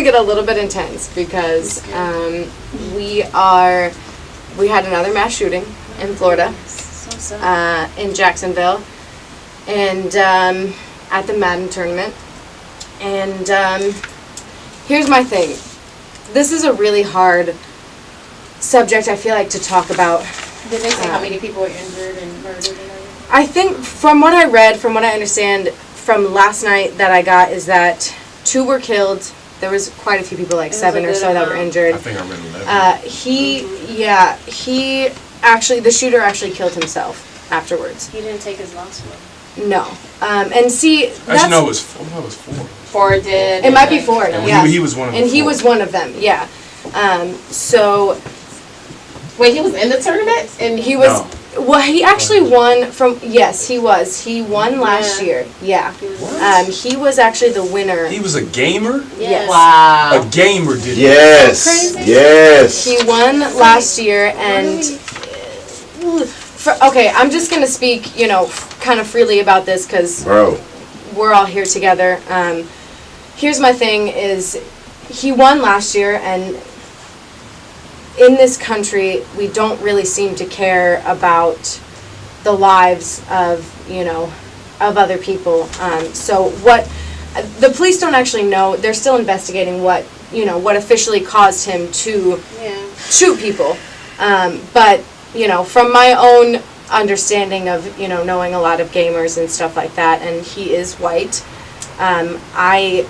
get a little bit intense because we had another mass shooting in Florida, in Jacksonville, and at the Madden Tournament. And here's my thing. This is a really hard subject, I feel like, to talk about. Did they say how many people were injured and murdered and everything? I think from what I read, from what I understand from last night that I got, is that 2 were killed. There was quite a few people, like 7 or so, that were injured. I think I read 11. The shooter actually killed himself afterwards. He didn't take his last one. No. And see, actually, no, it was 4. 4 did. It might be 4, yeah. He was one of them. And he was one of them, yeah. So... Wait, he was in the tournament? And he was... No. Well, he actually won from... Yes, he was. He won last year. Yeah. What? He was actually the winner. He was a gamer? Yes. Wow. A gamer did Yes. Yes. He won last year, and... Okay, I'm just going to speak, kind of freely about this because we're all here together. Here's my thing is, he won last year, and in this country, we don't really seem to care about the lives of, of other people. So what, the police don't actually know. They're still investigating what officially caused him to shoot people. But, from my own understanding of, knowing a lot of gamers and stuff like that, and he is white, I,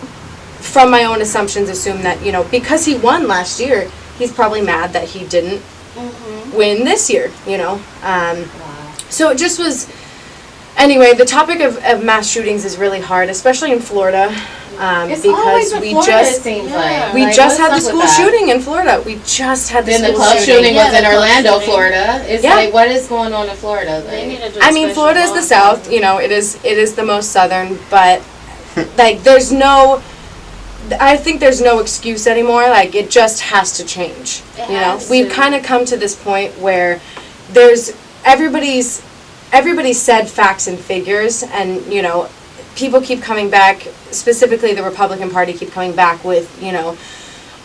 from my own assumptions, assume that, because he won last year, he's probably mad that he didn't win this year, So it just was... Anyway, the topic of mass shootings is really hard, especially in Florida, because we just had the school shooting in Florida. We just had the school shooting. Then the club shooting was in Orlando, Florida. It's like, what is going on in Florida? I mean, Florida is the South. It is the most southern, but like there's no... I think there's no excuse anymore. Like, it just has to change. We've kind of come to this point where there's everybody's said facts and figures, and people keep coming back. Specifically, the Republican Party keep coming back with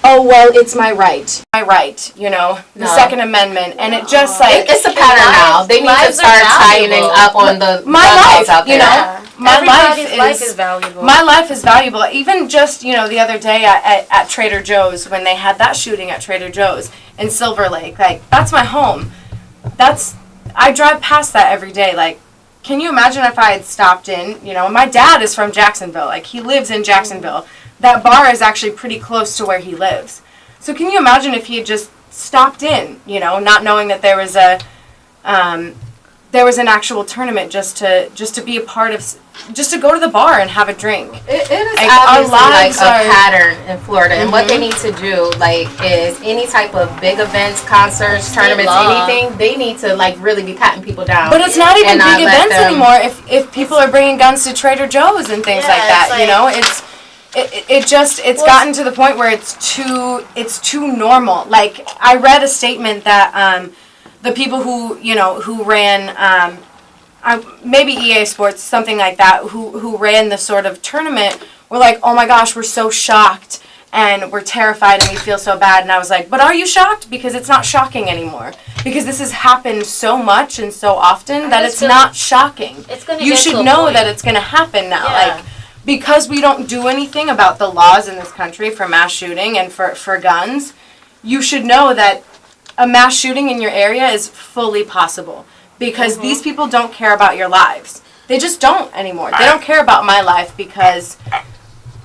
oh well, it's my right, the Second Amendment, and it just like it's a pattern now. They need to start tightening up on the my life out there. My life is valuable. My life is valuable. Even just, the other day at Trader Joe's, when they had that shooting at Trader Joe's in Silver Lake, like, that's my home. I drive past that every day. Like, can you imagine if I had stopped in, my dad is from Jacksonville. Like, he lives in Jacksonville. That bar is actually pretty close to where he lives. So can you imagine if he had just stopped in, not knowing that there was an actual tournament just to be a part of, just to go to the bar and have a drink. It is obviously like a pattern in Florida, and what they need to do is any type of big events, concerts, tournaments, anything, they need to really be patting people down. But it's not even big events anymore. If people are bringing guns to Trader Joe's and things like that, it's gotten to the point where it's too normal. Like, I read a statement that the people who ran maybe EA Sports, something like that, who ran the sort of tournament were like, oh my gosh, we're so shocked and we're terrified and we feel so bad. And I was like, but are you shocked? Because it's not shocking anymore. Because this has happened so much and so often that it's not shocking. You should know that it's going to happen now. Yeah. Because we don't do anything about the laws in this country for mass shooting and for guns, you should know that a mass shooting in your area is fully possible. Because these people don't care about your lives. They just don't anymore. They don't care about my life because...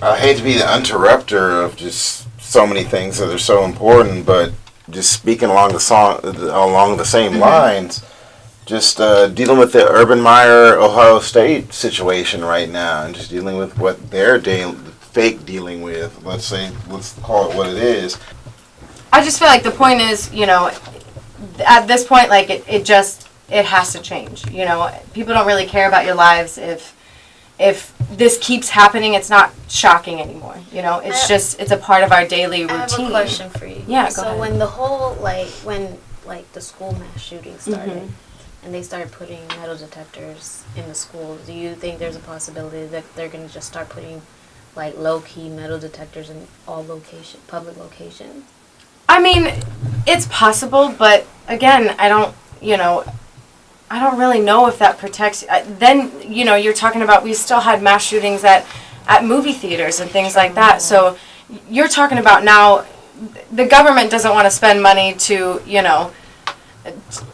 I hate to be the interrupter of just so many things that are so important, but just speaking along the same lines, just dealing with the Urban Meyer, Ohio State situation right now, and just dealing with what they're fake dealing with. Let's call it what it is. I just feel like the point is, at this point, it has to change. People don't really care about your lives if this keeps happening. It's not shocking anymore. It's a part of our daily routine. I have a question for you. Yeah, go ahead. When the whole when the school mass shooting started, and they started putting metal detectors in the schools, do you think there's a possibility that they're going to just start putting like low-key metal detectors in all public locations? I mean, it's possible, but again, I don't really know if that protects. Then, you're talking about, we still had mass shootings at movie theaters and things like that. So you're talking about now, the government doesn't want to spend money to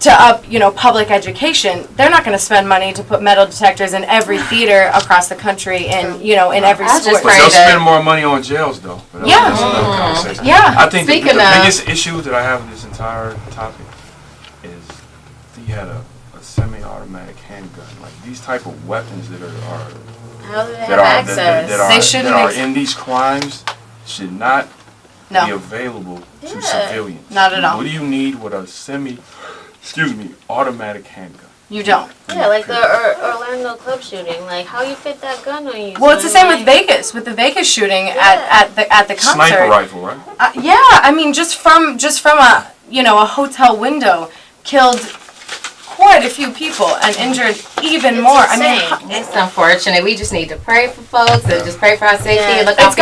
up, public education. They're not going to spend money to put metal detectors in every theater across the country and, in every sport. But they'll spend more money on jails, though. But that's another conversation. Yeah. I think the biggest issue that I have with this entire topic is he had a semi-automatic handgun. Like, these type of weapons that how do they have access? That are in these crimes should not be available to civilians. Not at all. What do you need with a automatic handgun? You don't. Yeah, like the Orlando club shooting. Like, how you fit that gun on you? Well, it's the same with Vegas. With the Vegas shooting at the concert. Sniper rifle, right? Yeah, I mean, just from a a hotel window, killed quite a few people and injured even more. Insane. I mean, it's unfortunate. We just need to pray for folks and just pray for our safety and look out for